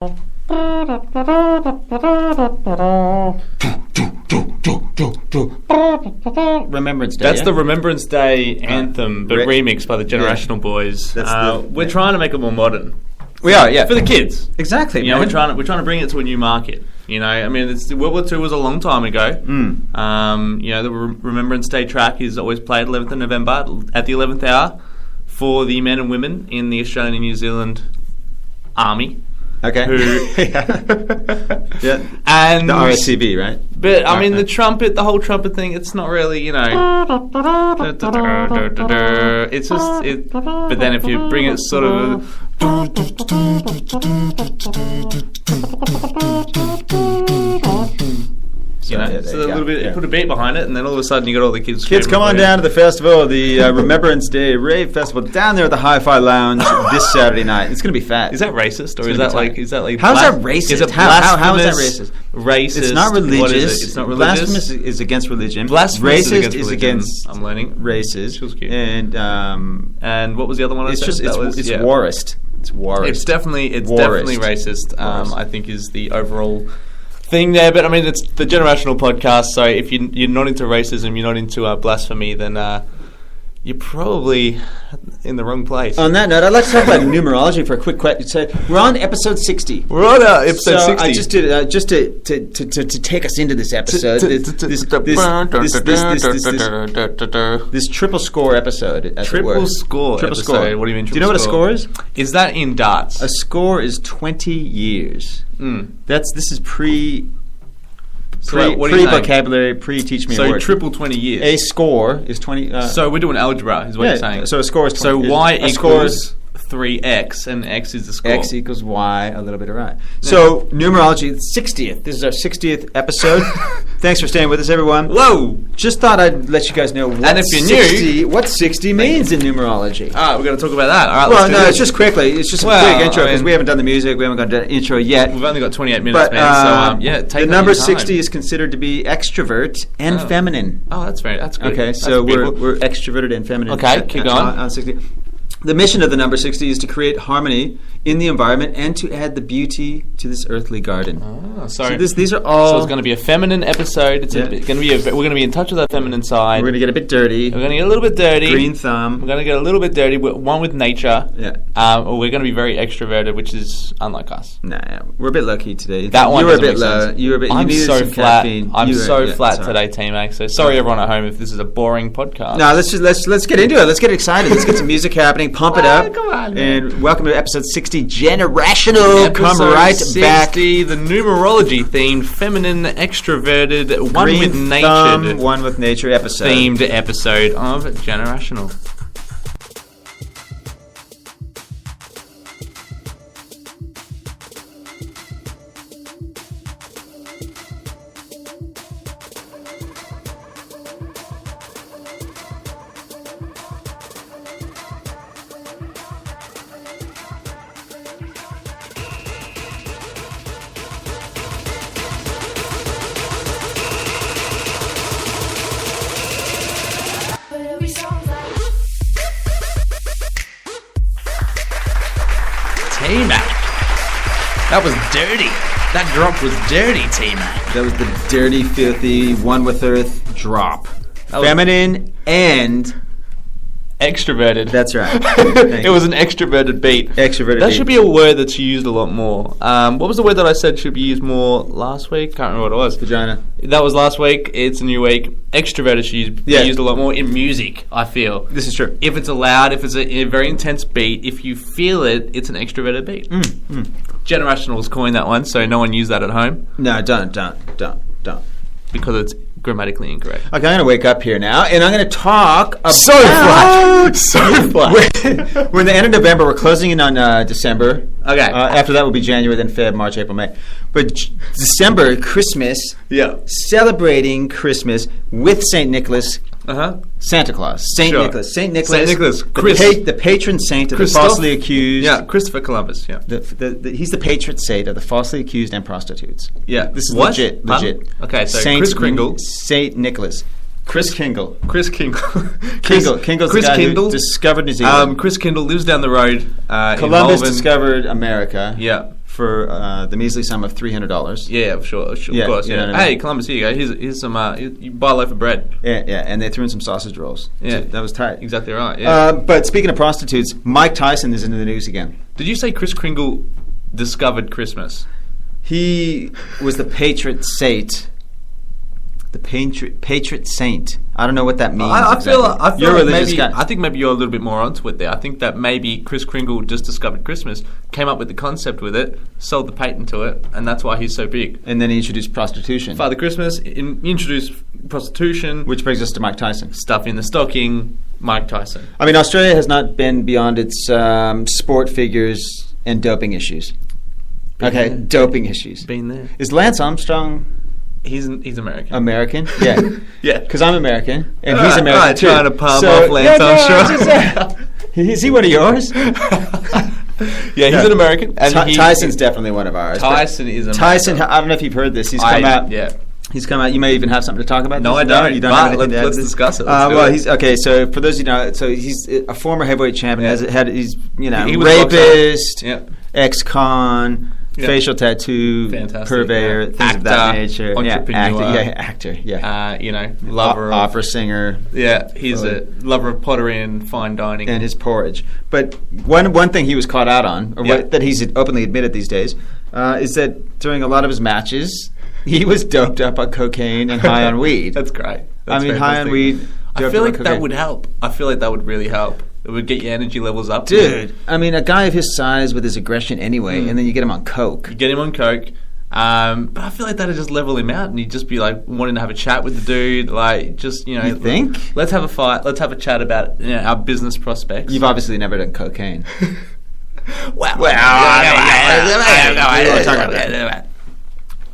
Remembrance Day. That's the Remembrance Day anthem, but remixed by the Generational Boys. We're trying to make it more modern. We are, yeah, for the kids. Exactly. You know, we're trying to bring it to a new market. You know, I mean, World War II was a long time ago. You know, the Remembrance Day track is always played 11th of November at the 11th hour for the men and women in the Australian and New Zealand Army. Okay. Yeah. And the RSCB, right? But I mean, the whole trumpet thing, it's not really, you know. It's just it. But then if you bring it sort of. You know, so a little bit, put a beat behind it, and then all of a sudden you got all the kids. Kids, come on down to the festival, the Remembrance Day Rave Festival, down there at the Hi-Fi Lounge this Saturday night. It's going to be fat. Is that racist, or is that like? How's that racist? Is it how is that racist? Racist. It's not religious. What is it? It's not religious. Blasphemous is against religion. Blasphemous racist is against. I'm learning Races. Cute. And what was the other one? It's just warist. It's warist. It's definitely racist. I think is the overall thing there, but I mean, it's the Generational Podcast, so if you're not into racism, you're not into blasphemy, then you're probably in the wrong place. On that note, I'd like to talk about numerology for a quick question. So we're on episode 60. We're on episode 60. I just did just to take us into this episode. This triple score episode. Triple score. What do you mean? Do you know what a score is? Is that in darts? A score is 20 years. This is pre-vocabulary, pre-teach me a word. So triple 20 years. A score is 20... so we're doing algebra, is what you're saying. So a score is 20. So y equals 3x, and x is the score. X equals y, a little bit of right. So numerology, 60th. This is our 60th episode. Thanks for staying with us, everyone. Whoa! Just thought I'd let you guys know what 60 means in numerology. All right, we're going to talk about that. All right, well, no, it's just quickly. It's just a quick intro because we haven't done the music. We haven't done the intro yet. We've only got 28 minutes, man. So, take the number 60 is considered to be extrovert and feminine. Oh, that's good. Okay, so we're extroverted and feminine. Okay, keep going. On 60. The mission of the number 60 is to create harmony in the environment and to add the beauty to this earthly garden. So these are all. So it's going to be a feminine episode. It's going to be. We're going to be in touch with our feminine side. We're going to get a bit dirty. We're going to get a little bit dirty. Green thumb. We're going to get a little bit dirty. One with nature. Yeah. Or we're going to be very extroverted, which is unlike us. Nah, we're a bit low-key today. That one. You were a bit low. You were a bit. I'm so flat. I'm so flat sorry. today, T-Mac. So sorry, everyone at home, if this is a boring podcast. No, let's get into it. Let's get excited. Let's get some music happening. Pump it up. Come on, and welcome to episode 60, Generational. Episode Come right 60, back. The numerology themed, feminine, extroverted, one with nature episode. Themed episode of Generational. T-Mac. That was dirty. That drop was dirty, T-Mac. That was the dirty, filthy, one with earth drop. Feminine and extroverted. That's right. It was an extroverted beat. That should be a word that's used a lot more. What was the word that I said should be used more last week? Can't remember what it was. Vagina. That was last week. It's a new week. Extroverted should be used a lot more in music, I feel. This is true. If it's loud, if it's a very intense beat, if you feel it, it's an extroverted beat. Generationals coined that one, so no one use that at home. No, don't. Because it's grammatically incorrect. Okay, I'm going to wake up here now, and I'm going to talk about... So flat! We're in the end of November. We're closing in on December. Okay. After that will be January, then Feb, March, April, May. But December, Christmas. Yeah. Celebrating Christmas with St. Nicholas. Santa Claus. St. Nicholas. St. Nicholas. The patron saint of the falsely accused. Yeah, Christopher Columbus. Yeah. He's the patron saint of the falsely accused and prostitutes. Yeah. This is legit. Okay, so Saint Kris Kringle. St. Nicholas. Kris Kringle. Kingle's the guy who discovered New Zealand. Kris Kringle lives down the road. Columbus discovered America. Yeah. for the measly sum of $300. Yeah, sure, Yeah, of course. you Yeah. know what I mean? Hey, Columbus, here you go. Here's some. You buy a loaf of bread. Yeah, and they threw in some sausage rolls. Yeah. So that was tight. Exactly right. Yeah. But speaking of prostitutes, Mike Tyson is in the news again. Did you say Kris Kringle discovered Christmas? He was the patron saint. The patron saint. I don't know what that means. I feel you're a like religious maybe, guy. I think maybe you're a little bit more onto it there. I think that maybe Kris Kringle just discovered Christmas, came up with the concept with it, sold the patent to it, and that's why he's so big. And then he introduced prostitution. Father Christmas introduced prostitution, Which brings us to Mike Tyson. stuff in the stocking, Mike Tyson. I mean, Australia has not been beyond its sport figures and doping issues. Okay, there. doping issues. Been there. Is Lance Armstrong He's American. American? Yeah. Yeah. Because I'm American, and he's Right, American right, too. trying to palm off Lance Armstrong. Is he one of yours? Yeah, he's an American. And Tyson's definitely one of ours. Tyson is American. Tyson, I don't know if you've heard this. He's come out. Yeah. He's come out. You may even have something to talk about. No, this. I don't. You don't But have anything to add let's to this? discuss it. Let's do Well, it. he's okay. So for those you know, so he's a former heavyweight champion. Yeah. He's He was a boxer. rapist, Yeah. ex-con, Yeah. facial tattoo, Fantastic, purveyor, yeah. things of that Actor, nature. entrepreneur. Actor. Yeah, Lover of opera singer. Yeah, he's a lover of pottery and fine dining. And his porridge. But one thing he was caught out on, or Yeah. that he's openly admitted these days, is that during a lot of his matches, he was doped up on cocaine and high on weed. That's great. That's high on fantastic. weed. I doped feel up like on that cocaine. would help. I feel like that would really help. It would get your energy levels up. Dude, I mean, a guy of his size with his aggression anyway, and then you get him on coke. You get him on coke. But I feel like that'd just level him out, and he'd just be like wanting to have a chat with the dude, like just You think? Let's have a fight. Let's have a chat about our business prospects. You've obviously never done cocaine. well,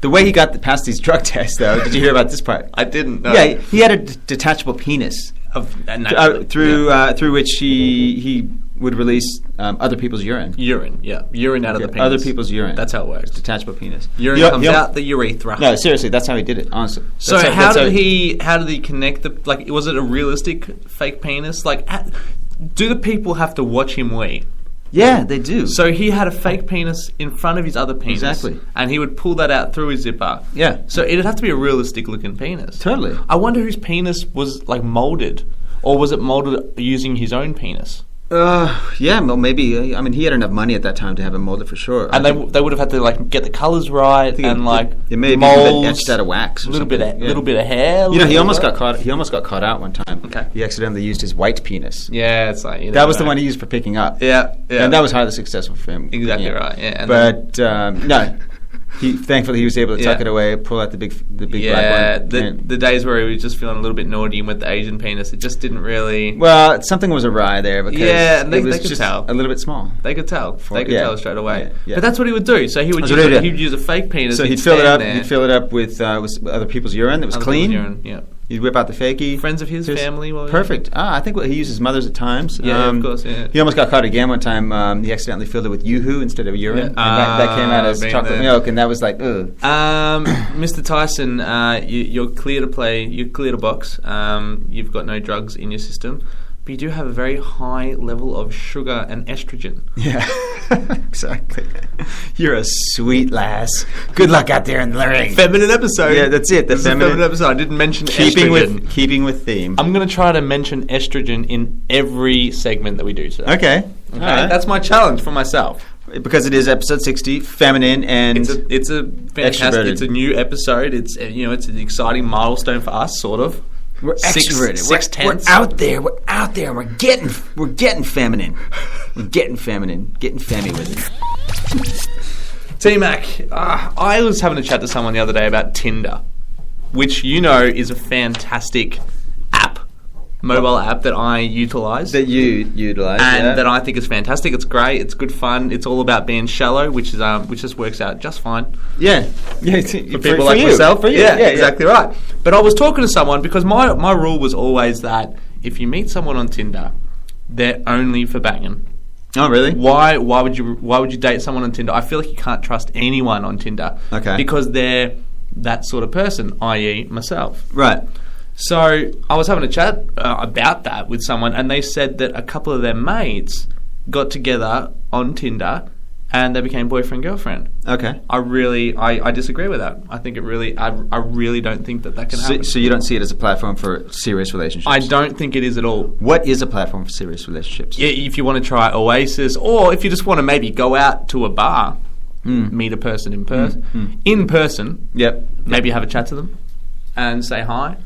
The way he got past these drug tests, though, did you hear about this part? I didn't know. Yeah, he had a detachable penis through which he would release other people's urine. Urine out of the penis. Other people's urine. That's how it works. Detachable penis. Urine comes out the urethra. No, seriously, that's how he did it. Honestly. So how did he connect the was it a realistic fake penis? Like, do the people have to watch him wee? Yeah, they do. So he had a fake penis in front of his other penis. Exactly. And he would pull that out through his zipper. Yeah. So it'd have to be a realistic looking penis. Totally. I wonder whose penis was like molded, or was it molded using his own penis? Yeah, well, maybe. I mean, he had enough money at that time to have him molded for sure. And they would have had to like get the colours right and like it may have molds, been etched out of wax. a little bit of hair. You know, he almost got caught. He almost got caught out one time. Okay. He accidentally used his white penis. Yeah, it's like That was the one he used for picking up. Yeah. And that was highly successful for him. Exactly right. Yeah. And But no, thankfully he was able to tuck it away, pull out the big black one. The days where he was just feeling a little bit naughty and with the Asian penis, it just didn't really. Well, something was awry there because and it was they could just tell. a little bit small. They could tell. They could tell straight away. Yeah. But that's what he would do. So he would use a fake penis. So he'd fill it up. He'd fill it up with other people's urine that was clean. Urine, yeah. He'd whip out the fakie. Friends of his family. Perfect. I think he used his mother's at times. Yeah, of course. Yeah. He almost got caught again one time. He accidentally filled it with Yoo-hoo instead of urine. And that came out as chocolate milk, and that was like, ugh. Mr. Tyson, you're clear to play. You're clear to box. You've got no drugs in your system. But you do have a very high level of sugar and estrogen. Yeah, exactly. You're a sweet lass. Good luck out there in the ring. Feminine episode. Yeah, that's it. This is a feminine episode. I didn't mention estrogen. Keeping with theme. I'm going to try to mention estrogen in every segment that we do today. Okay. All right. That's my challenge for myself. Because it is episode 60, feminine, and it's a fantastic. It's a new episode. It's it's an exciting milestone for us, sort of. We're extroverted. We're out there. We're out there. We're getting feminine. We're getting feminine. Getting femmy with it. T-Mac, I was having a chat to someone the other day about Tinder, which is a fantastic mobile app that I utilise. That you utilise, and that I think is fantastic. It's great. It's good fun. It's all about being shallow, which just works out just fine. Yeah, for people like myself. For you. Yeah, exactly right. But I was talking to someone because my rule was always that if you meet someone on Tinder, they're only for banging. Oh, really? Why would you date someone on Tinder? I feel like you can't trust anyone on Tinder. Okay. Because they're that sort of person, i.e. myself. Right. So I was having a chat about that with someone, and they said that a couple of their mates got together on Tinder and they became boyfriend girlfriend. Okay. I disagree with that. I think I really don't think that can happen. So you don't see it as a platform for serious relationships? I don't think it is at all. What is a platform for serious relationships? Yeah, if you want to try Oasis, or if you just want to maybe go out to a bar, meet a person in person. Yep. Maybe have a chat to them and say hi,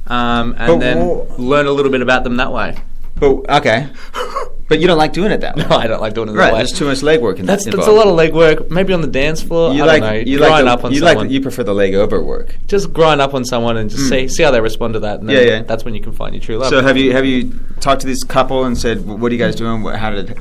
and then learn a little bit about them that way. Okay. But you don't like doing it that way. No, I don't like doing it that way. Right, there's too much legwork in that. That's a lot of legwork. Maybe on the dance floor. You prefer the leg over work. Just grind up on someone and just see how they respond to that. And then that's when you can find your true love. So have you talked to this couple and said, what are you guys doing? How did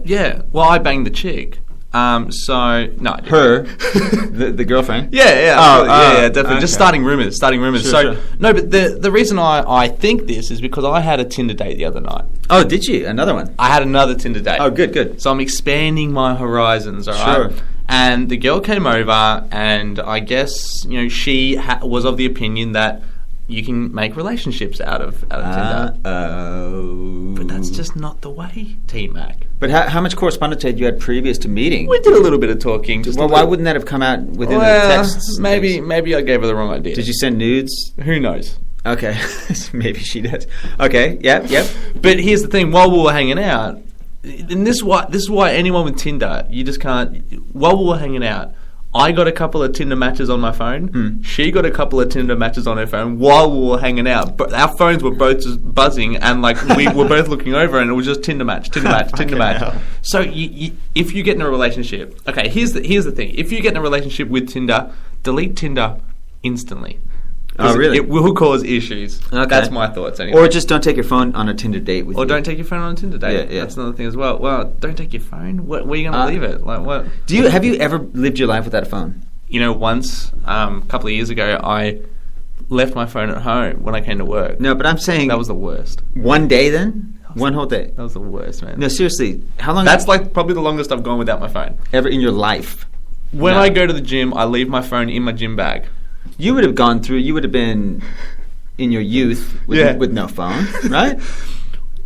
Yeah. Well, I banged the chick. So no, her, the girlfriend. Yeah, definitely. Okay. Just starting rumors. Sure. No, but the reason I think this is because I had a Tinder date the other night. Oh, did you? Another one? I had another Tinder date. Oh, good. So I'm expanding my horizons. All right. Sure. And the girl came over, and I guess she was of the opinion that you can make relationships out of Tinder. But that's just not the way, T-Mac. But how much correspondence had you had previous to meeting? We did a little bit of talking. Why wouldn't that have come out within the texts? Maybe I gave her the wrong idea. Did you send nudes? Who knows? Okay. Maybe she does. Okay, yep. But here's the thing, while we were hanging out, and this is why anyone with Tinder, you just can't... While we were hanging out, I got a couple of Tinder matches on my phone. She got a couple of Tinder matches on her phone while we were hanging out. But our phones were both just buzzing, and we were both looking over, and it was just Tinder match. So if you get in a relationship, okay, here's the thing: if you get in a relationship with Tinder, delete Tinder instantly. Oh, really? It will cause issues. Okay. That's my thoughts anyway. Or just don't take your phone on a Tinder date with you. Or don't take your phone on a Tinder date. Yeah. That's another thing as well. Well, don't take your phone. Where are you going to leave it? Like what? Have you ever lived your life without a phone? Once, a couple of years ago, I left my phone at home when I came to work. No, but I'm saying... That was the worst. One day then? One whole day? That was the worst, man. No, seriously. How long... That's probably the longest I've gone without my phone. Ever in your life? When I go to the gym, I leave my phone in my gym bag. You would have gone through... You would have been in your youth with no phone, right?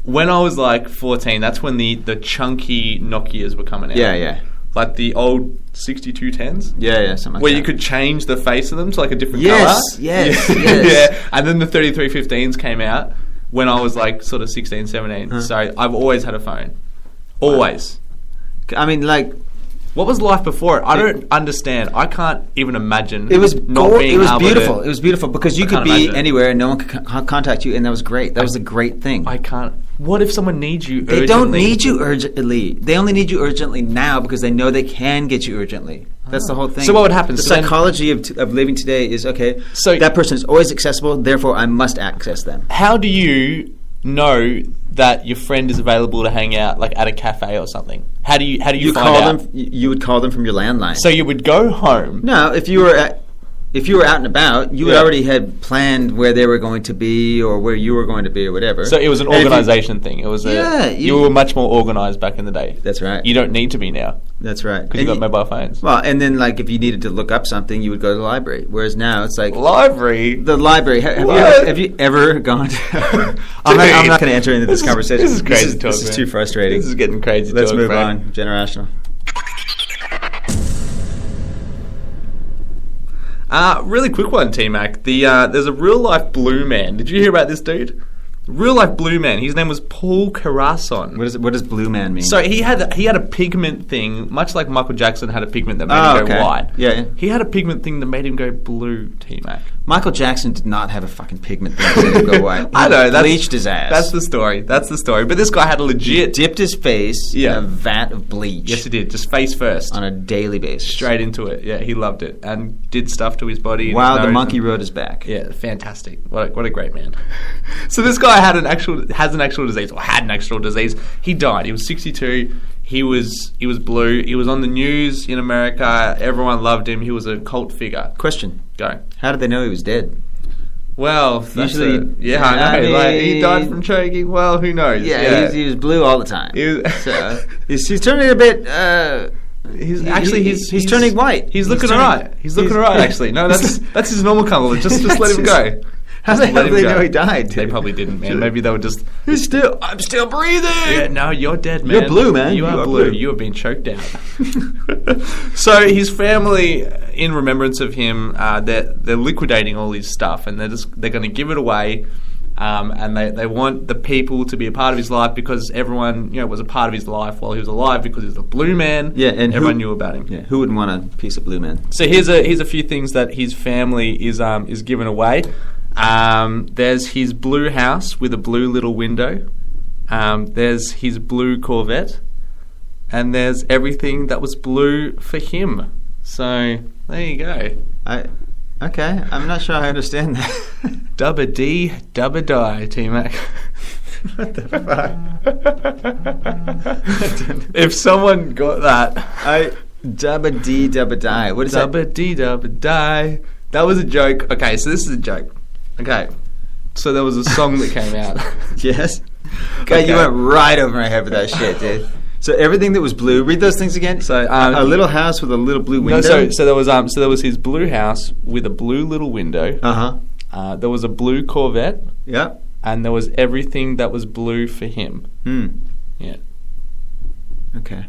When I was 14, that's when the chunky Nokias were coming out. Yeah. Like the old 6210s? Yeah, something like where that. you could change the face of them to a different colour. Yes. Yeah, and then the 3315s came out when I was sort of 16, 17. Huh. So I've always had a phone. Always. I mean, what was life before it? I don't understand. I can't even imagine. It was beautiful. It was beautiful because you could be anywhere and no one could contact you, and that was great. That was a great thing. I can't. What if someone needs you urgently? They don't need you urgently. They only need you urgently now because they know they can get you urgently. That's the whole thing. So what would happen? The psychology of living today is, so that person is always accessible, therefore I must access them. How do you know that your friend is available to hang out at a cafe or something? How do you find out? You would call them from your landline. So you would go home. No, if you were out and about, you already had planned where they were going to be or where you were going to be or whatever. So it was an organisation thing. It was you were much more organised back in the day. That's right. You don't need to be now. That's right. Because you got mobile phones. Well, and then if you needed to look up something, you would go to the library. Whereas now it's library. The library. Have you ever gone to? I'm not going to enter into this conversation. This is crazy talk. This is too frustrating. This is getting crazy. Let's move on. Generational. Really quick one, T-Mac. There's a real life blue man. Did you hear about this dude? Real life blue man. His name was Paul Carasson. What does blue man mean? So he had a pigment thing, much like Michael Jackson had a pigment that made him go white. Yeah. He had a pigment thing that made him go blue, T-Mac. Michael Jackson did not have a fucking pigment thing that made him go white. I know. Bleached his ass. That's the story. But this guy had a legit... He dipped his face in a vat of bleach. Yes, he did. Just face first. On a daily basis. Straight into it. Yeah, he loved it. And did stuff to his body. Wow, the monkey rode his back. Yeah, fantastic. What a great man. So this guy has an actual disease. He died. He was 62. He was blue. He was on the news in America. Everyone loved him. He was a cult figure. Question. Go. How did they know he was dead? Well, usually, I know. He died from choking. Well, who knows? Yeah. He was blue all the time. He's turning a bit. He's turning white. He's looking alright. He's looking alright. Actually, no, that's his normal colour. Just let him go. How the hell did they know he died? They probably didn't, man. Maybe they were just... I'm still breathing! Yeah, no, you're dead, man. You're blue, man. You are blue. You have been choked out. So his family, in remembrance of him, they're liquidating all his stuff, and they're going to give it away. And they want the people to be a part of his life because everyone, was a part of his life while he was alive because he was a blue man. Yeah, and everyone knew about him. Yeah, who wouldn't want a piece of blue man? So here's a few things that his family is giving away. There's his blue house with a blue little window. There's his blue Corvette, and there's everything that was blue for him. So there you go. Okay, I'm not sure I understand that. Dubba dee, dubba die, T-Mac. What the fuck? If someone got that. Dubba dee, dubba die. What is that? Dubba dee, dubba die. That was a joke. Okay, so this is a joke. Okay, so there was a song that came out. Yes? Okay, you went right over my head with that shit, dude. So everything that was blue. Read those things again. So a little house with a little blue window. No, so there was his blue house with a blue little window. There was a blue Corvette. Yep. And there was everything that was blue for him. Yeah. Okay.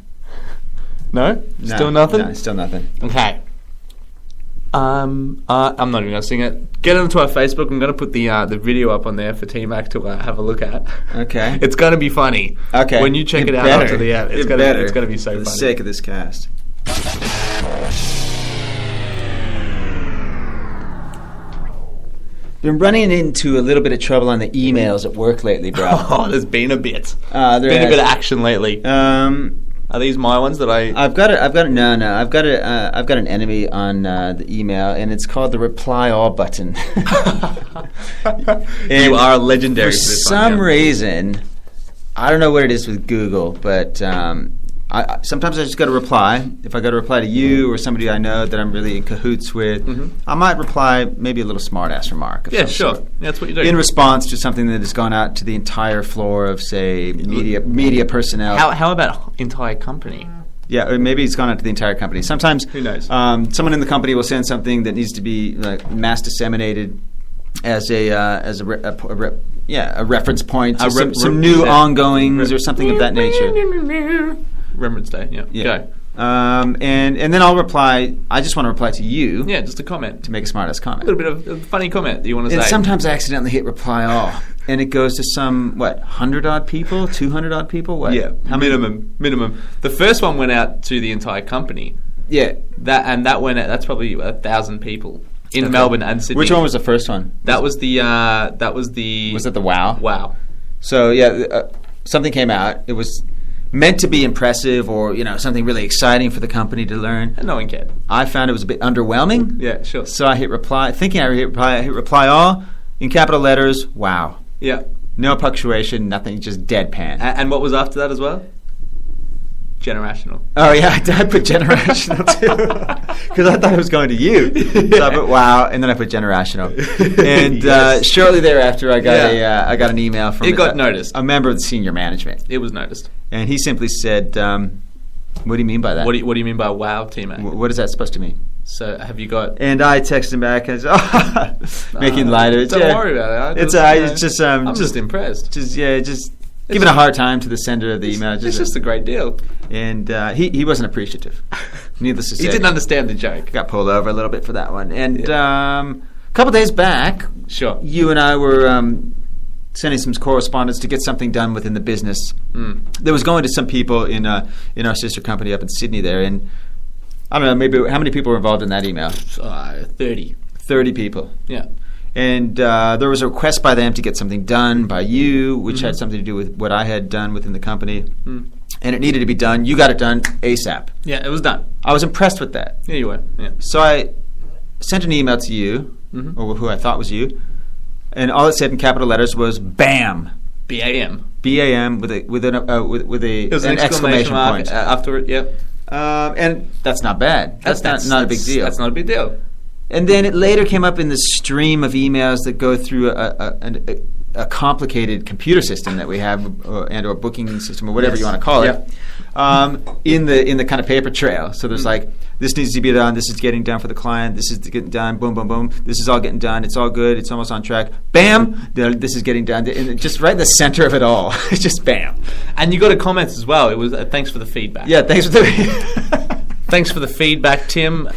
No? Still nothing? No, still nothing. Okay. I'm not even going to sing it. Get onto our Facebook. I'm going to put the video up on there for T-Mac to have a look at. Okay. It's going to be funny. Okay. When you check it out after the ad, it's going to be so funny. For the sake of this cast. Been running into a little bit of trouble on the emails at work lately, bro. Oh, there's been a bit. There's been a bit of action lately. Are these my ones that I've got an enemy on the email, and it's called the reply all button. You are legendary for some reason. I don't know what it is with Google, but sometimes I just got to reply. If I got to reply to you or somebody I know that I'm really in cahoots with, I might reply maybe a little smart-ass remark. Yeah, sure. Yeah, that's what you do. In response to something that has gone out to the entire floor of, say, media personnel. How about entire company? Yeah, or maybe it's gone out to the entire company. Sometimes, who knows? Someone in the company will send something that needs to be mass disseminated as a reference point to some new ongoings or something of that nature. Remembrance Day, yeah. Go. And then I'll reply. I just want to reply to you. Yeah, just a comment. To make a smart-ass comment. A little bit of a funny comment that you want to say. And sometimes I accidentally hit reply all. And it goes to some, 100-odd people? 200-odd people? What? Yeah, minimum. The first one went out to the entire company. Yeah. That went out, that's probably 1,000 people. In Melbourne and Sydney. Which one was the first one? Was it the Wow? Wow. So something came out. It was meant to be impressive or something really exciting for the company to learn. And no one cared. I found it was a bit underwhelming. Yeah, sure. So I hit reply. Thinking I hit reply all in capital letters. Wow. Yeah. No punctuation. Nothing. Just deadpan. And what was after that as well? Generational. Oh yeah, I put generational too because I thought it was going to you. So I put wow, and then I put generational. And shortly thereafter, I got an email from noticed. A member of the senior management. It was noticed, and he simply said, "What do you mean by that? What do you mean by wow, T-Mac? What is that supposed to mean?" So have you got? And I texted him back and said, making light of it. Don't worry about it. I'm just impressed. Just giving a hard time to the sender of the email. It's just a great deal. And he wasn't appreciative. Needless to say. He didn't understand the joke. Got pulled over a little bit for that one. And a couple days back, sure, you and I were sending some correspondence to get something done within the business. That was going to some people in our sister company up in Sydney there. And I don't know, maybe how many people were involved in that email? 30. 30 people. Yeah. And there was a request by them to get something done by you, which had something to do with what I had done within the company. And it needed to be done. You got it done ASAP. Yeah, it was done. I was impressed with that. Yeah, you were. Yeah. So I sent an email to you, or who I thought was you, and all it said in capital letters was BAM. BAM. BAM with an exclamation point after it. Yep. And that's not bad. That's not a big deal. That's not a big deal. And then it later came up in the stream of emails that go through a complicated computer system that we have, and or booking system, or whatever you want to call it, in the kind of paper trail. So there's like this needs to be done. This is getting done for the client. This is getting done. Boom, boom, boom. This is all getting done. It's all good. It's almost on track. Bam! This is getting done. And just right in the center of it all. It's just bam. And you got a comment as well. It was thanks for the feedback. Yeah, thanks for the Thanks for the feedback, Tim.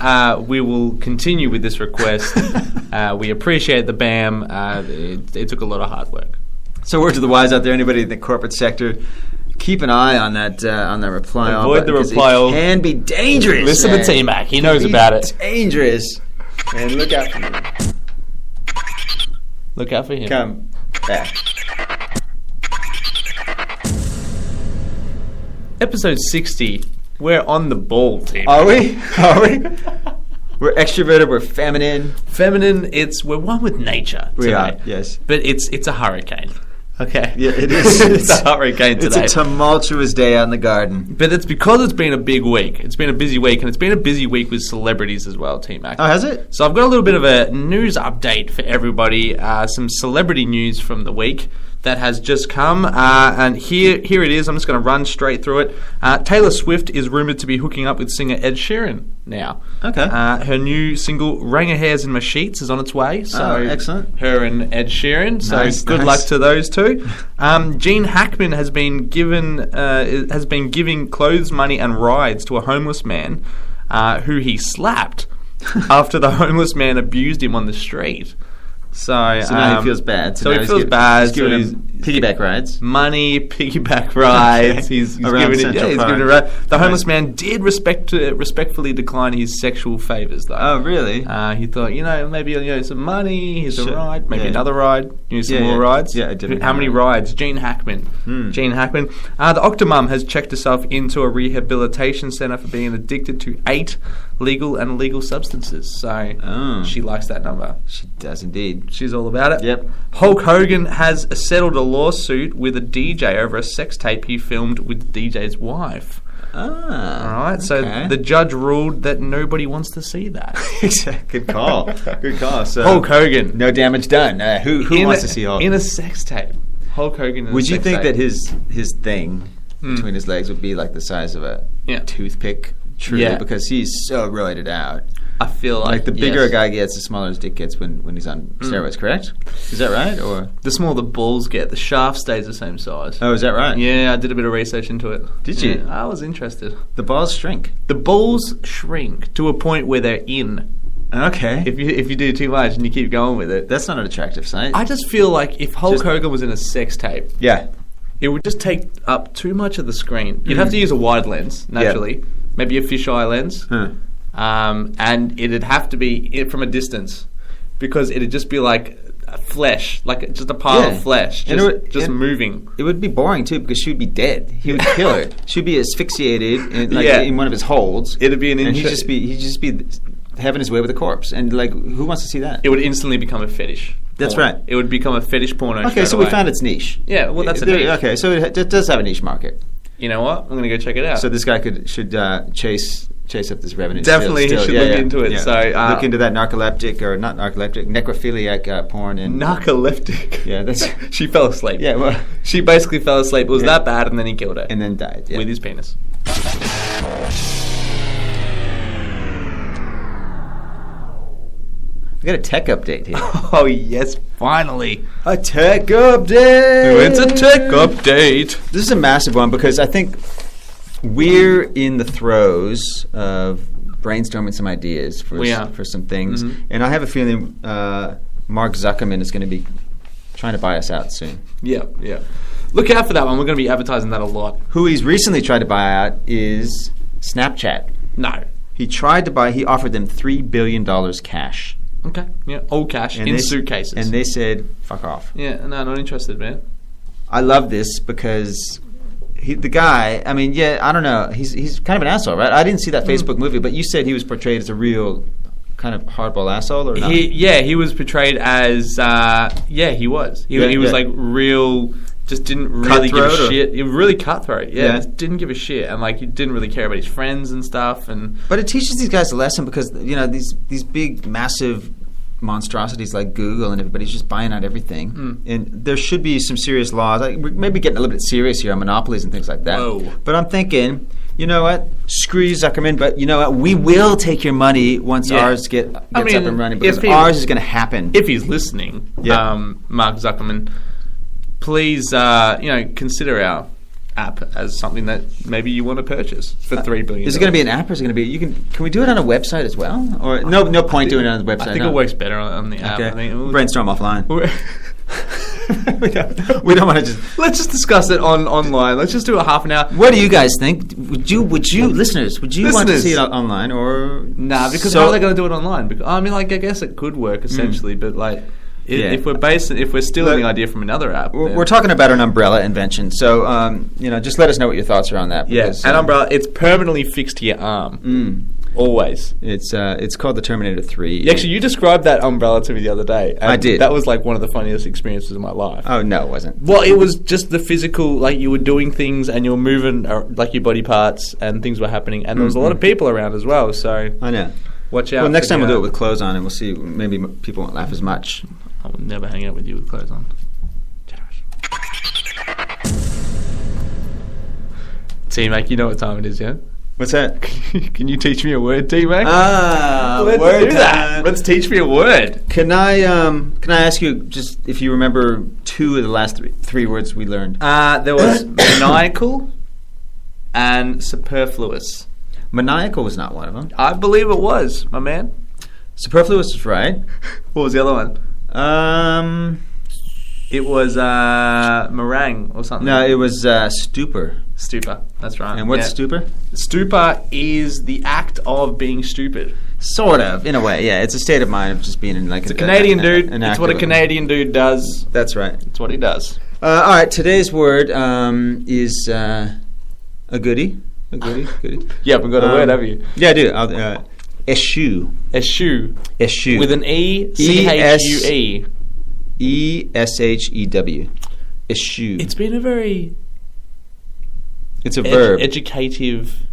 We will continue with this request. We appreciate the BAM. It took a lot of hard work. So word to the wise out there, anybody in the corporate sector, keep an eye on that reply all. Avoid the reply all. It can be dangerous. Listen to T-Mac. He knows about it. Dangerous. And look out for him. Look out for him. Come back. Episode 60. We're on the ball, Tim. Are we? Are we? We're extroverted. We're feminine. Feminine. We're one with nature today. We are. Yes. But it's a hurricane. Okay. Yeah, it is. It's a hurricane today. It's a tumultuous day out in the garden. But it's because it's been a big week. It's been a busy week, and it's been a busy week with celebrities as well, T-Mac. Oh, has it? So I've got a little bit of a news update for everybody. Some celebrity news from the week that has just come, and here it is. I'm just going to run straight through it. Taylor Swift is rumoured to be hooking up with singer Ed Sheeran now. Okay. Her new single "Rang of Hairs in My Sheets" is on its way. So excellent. Her and Ed Sheeran. So good luck to those two. Gene Hackman has been giving clothes money and rides to a homeless man who he slapped after the homeless man abused him on the street. So now he feels bad. So he feels bad. He's giving him piggyback rides. Money, piggyback rides. Okay. He's giving it a ride. The homeless man did respectfully decline his sexual favours, though. Oh, really? He thought, maybe some money, here's a ride, maybe another ride, some more rides. Yeah, I didn't. How many rides? Gene Hackman. Gene Hackman. The Octomum has checked herself into a rehabilitation centre for being addicted to 8 legal and illegal substances. So she likes that number. She does indeed. She's all about it. Yep. Hulk Hogan has settled a lawsuit with a DJ over a sex tape he filmed with the DJ's wife. All right. Okay. So the judge ruled that nobody wants to see that. Good call. Good call. So Hulk Hogan. No damage done. Who wants to see Hulk in a sex tape? Hulk Hogan. In would a you sex think tape. that his thing between his legs would be like the size of a toothpick? True. Yeah. Because he's so roided out. I feel like the bigger a guy gets, the smaller his dick gets when he's on steroids, correct? Is that right? Or the smaller the balls get, the shaft stays the same size. Oh, is that right? Yeah, I did a bit of research into it. Did you? I was interested. The balls shrink. The balls shrink to a point where they're in. Okay. If you do too much and you keep going with it. That's not an attractive sight. I just feel like if Hulk Hogan was in a sex tape, it would just take up too much of the screen. You'd have to use a wide lens, naturally. Maybe a fisheye lens. And it'd have to be from a distance because it'd just be like flesh, like just a pile of flesh, just moving. It would be boring too because she would be dead. He would kill her. She'd be asphyxiated in one of his holds. It'd be he'd just be having his way with a corpse. And who wants to see that? It would instantly become a fetish. That's right. It would become a fetish porno. Okay, so we found its niche. Yeah, well, that's a niche. Okay, so it does have a niche market. You know what? I'm going to go check it out. So this guy should chase up this revenue. Definitely, he should look into it. Yeah. So look into that necrophiliac porn and narcoleptic. Yeah, that's. She fell asleep. Yeah, well, she basically fell asleep. It was that bad, and then he killed her, and then died with his penis. We got a tech update here. Oh yes, finally a tech update. It's a tech update. This is a massive one because I think we're in the throes of brainstorming some ideas for some things, and I have a feeling Mark Zuckerman is going to be trying to buy us out soon. Yeah. Look out for that one. We're going to be advertising that a lot. Who he's recently tried to buy out is Snapchat. No, he offered them $3 billion cash. Okay, yeah, all cash in suitcases. And they said, fuck off. Yeah, no, not interested, man. I love this because the guy, I mean, I don't know. He's kind of an asshole, right? I didn't see that Facebook movie, but you said he was portrayed as a real kind of hardball asshole, or not? He was portrayed as, he was. He was like real, just didn't really give a shit. He was really cutthroat, just didn't give a shit. And he didn't really care about his friends and stuff. But it teaches these guys a lesson because, these big, massive monstrosities like Google and everybody's just buying out everything. And there should be some serious laws. We're maybe getting a little bit serious here on monopolies and things like that. Whoa. But I'm thinking, you know what? Screw you, Zuckerman, but you know what? We will take your money once ours gets up and running, because ours is going to happen. If he's listening, Mark Zuckerman, please, consider our app as something that maybe you want to purchase for $3 billion. Is it going to be an app, or is it going to be? Can we do it on a website as well? Or no point doing it on the website. I think it works better on the app. Okay. I think brainstorm offline. we don't want to just. Let's just discuss it online. Let's just do a half an hour. What do you guys think? Would you listeners? Would you want to see it online or nah? Because how are they going to do it online? Because I guess it could work essentially, but like. If we're stealing the idea from another app, we're talking about an umbrella invention. So just let us know what your thoughts are on that. Because, an umbrella. It's permanently fixed to your arm. Always. It's called the Terminator 3. Actually, you described that umbrella to me the other day. I did. That was like one of the funniest experiences of my life. Oh no, it wasn't. Well, it was just the physical. Like you were doing things and you were moving like your body parts and things were happening, and there was a lot of people around as well. So I know. Watch out. Well, next time we'll do it with clothes on, and we'll see. Maybe people won't laugh as much. I will never hang out with you with clothes on. T-Mac, you know what time it is, yeah? What's that? Can you teach me a word, T-Mac? Let's word do that. Let's teach me a word. Can I ask you just if you remember two of the last three words we learned? There was maniacal and superfluous. Maniacal was not one of them. I believe it was, my man. Superfluous is right. What was the other one? It was meringue or something. No, it was stupor. Stupor, that's right. And what's stupor? Stupor is the act of being stupid. Sort of, in a way, yeah. It's a state of mind of just being in like it's a Canadian dude. It's what a Canadian dude does. That's right. It's what he does. All right, today's word is a goodie. A goodie. You haven't got a word, have you? Yeah, I do. Eschew. Eschew. Eschew. With an E, C-H-U-E. E-S-H-E-W. Eschew. It's been a very... It's a verb. Educative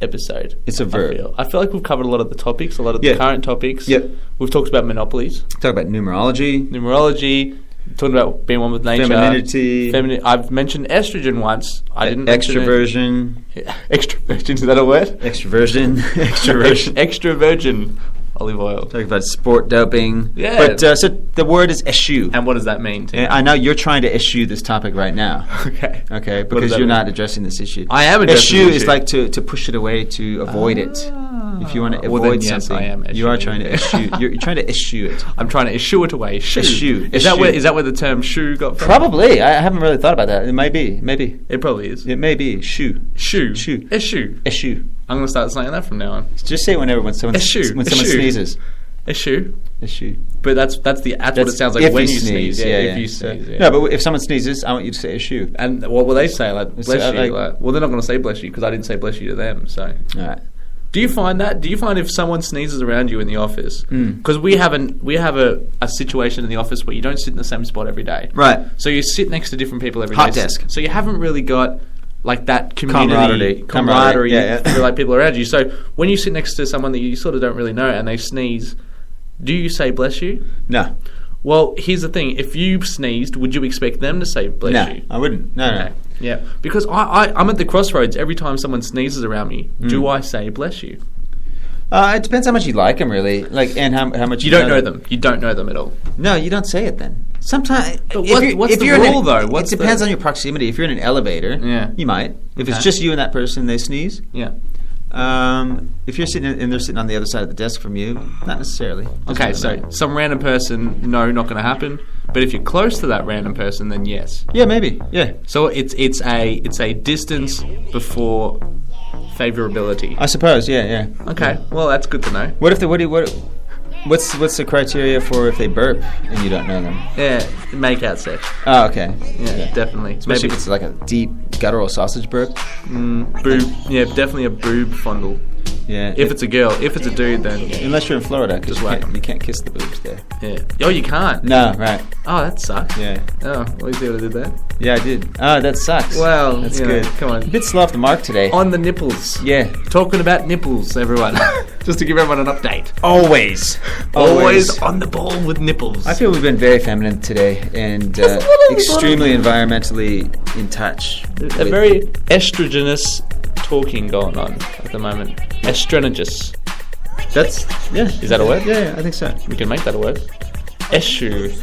episode. It's a verb. I feel like we've covered a lot of the topics, a lot of the current topics. Yep. We've talked about monopolies. Talk about numerology. Talking about being one with nature. Femininity. I've mentioned estrogen once. I didn't extroversion. Extroversion, is that a word? Extroversion. Extra virgin olive oil. Talk about sport doping. Yeah. But so the word is eschew. And what does that mean? I know you're trying to eschew this topic right now. Okay. Because you're not addressing this issue. I am addressing eschew this issue. is like to push it away, to avoid it. If you want to avoid something, I am you are trying to eschew. You're trying to eschew it. I'm trying to eschew it away. Eschew. Is that where the term shoe got from? Probably. I haven't really thought about that. It might be. Maybe. It probably is. It may be. Shoe. Eschew. I'm going to start saying that from now on. Just say it when someone sneezes. Eschew. But that's what it sounds like if when you you sneeze. If you sneeze. Yeah. No, but if someone sneezes, I want you to say eschew. And what will they say? Like bless you. Well, they're not going to say bless you because I didn't say bless you to them. So. All right. Do you find that? Do you find if someone sneezes around you in the office? Because we have a situation in the office where you don't sit in the same spot every day. Right. So you sit next to different people every day. Hot desk. So you haven't really got like that community camaraderie for like people around you. So when you sit next to someone that you sort of don't really know and they sneeze, do you say bless you? No. Well, here's the thing. If you sneezed, would you expect them to say bless you? No, I wouldn't. No. Yeah, because I'm at the crossroads. Every time someone sneezes around me, do I say bless you? It depends how much you like them, really. Like, and how much you don't know them. You don't know them at all. No, you don't say it then. Sometimes. But what's the rule, though? It depends on your proximity. If you're in an elevator, you might. If it's just you and that person, they sneeze. Yeah. If you're sitting and they're sitting on the other side of the desk from you, not necessarily. Okay, so some random person, no, not going to happen. But if you're close to that random person, then yes. Yeah, maybe. Yeah. So it's a distance before favorability. I suppose. Yeah. Okay. Well, that's good to know. What's the criteria for if they burp and you don't know them? Yeah, make out sex. Oh, okay. Yeah, definitely. Especially if it's like a deep guttural sausage burp. Boob. Yeah, definitely a boob fondle. Yeah. If it's a girl. If it's a dude, then... Yeah. Unless you're in Florida, because you can't kiss the boobs there. Yeah. Oh, you can't? No, right. Oh, that sucks. Yeah. Oh, well, you see what I did there? Yeah, I did. Oh, that sucks. Well, that's good. Come on. A bit slow off the mark today. On the nipples. Yeah. Talking about nipples, everyone. Just to give everyone an update. Always on the ball with nipples. I feel we've been very feminine today and extremely environmentally in touch. A very estrogenous talking going on at the moment. Estrenagus. That's Is that a word? Yeah, I think so. We can make that a word. Eschew.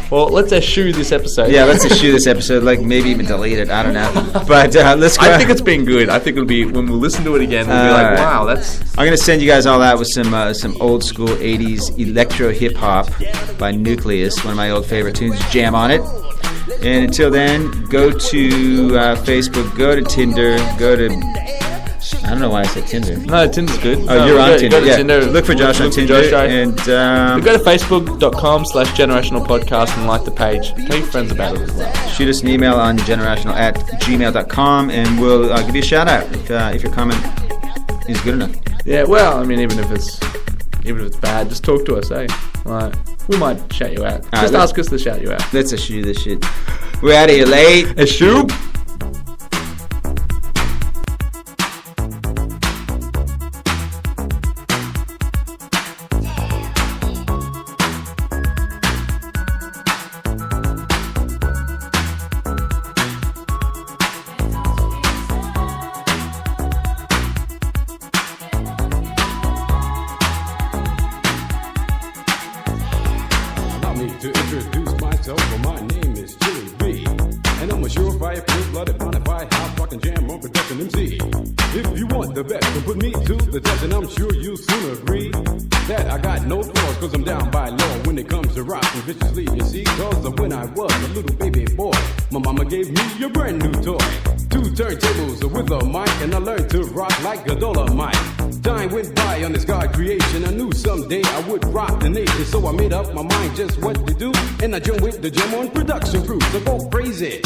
Well, let's eschew this episode. Yeah, let's eschew this episode. Like maybe even delete it. I don't know. But let's go. I think it's been good. I think it'll be when we'll listen to it again. We'll be like, right. wow, that's. I'm gonna send you guys all out with some old school '80s electro hip hop by Nucleus, one of my old favorite tunes. Jam on it. And until then, go to Facebook, go to Tinder, go to. I don't know why I said Tinder. No, Tinder's good. Oh, you're on Tinder. Go to Tinder. Look for Josh on Tinder. And go to facebook.com/generational podcast and like the page. Tell your friends about it as well. Shoot us an email on generational@gmail.com and we'll give you a shout out if your comment is good enough. Yeah, well, I mean, even if it's bad, just talk to us, eh? Like, we might shout you out. Just ask us to shout you out. Let's eschew this shit. We're out of here late. Eschew. To introduce myself, well, my name is Jimmy B, and I'm a surefire, full-blooded, bonafide, house rockin' jam on production MC. If you want the best, then put me to the test, and I'm sure you'll soon agree that I got no flaws, cause I'm down by law when it comes to rockin' viciously, you see. Cause when I was a little baby boy, my mama gave me a brand new toy. 2 turntables with a mic, and I learned to rock like a Dolomite. Time went by on this God creation. I knew someday I would rock the nation, so I made up my mind just what to do, and I joined with the Jam on production crew. So go crazy,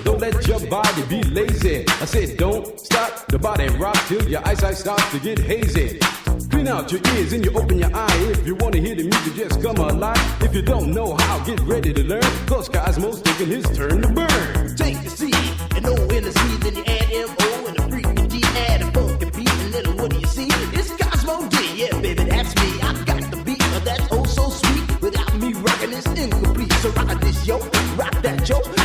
don't let your body be lazy. I said don't stop the body rock till your eyesight starts to get hazy. Clean out your ears and you open your eye. If you want to hear the music, just come alive. If you don't know how, get ready to learn, cause Cosmo's taking his turn to burn. Take the C and O in the C, then you add M-O and the freaking D, add a funky beat, and then what do you see? It's Cosmo D, yeah baby, that's me. I got the beat, that's oh so sweet. Without me rocking, it's incomplete. So rock this, yo, rock that, yo.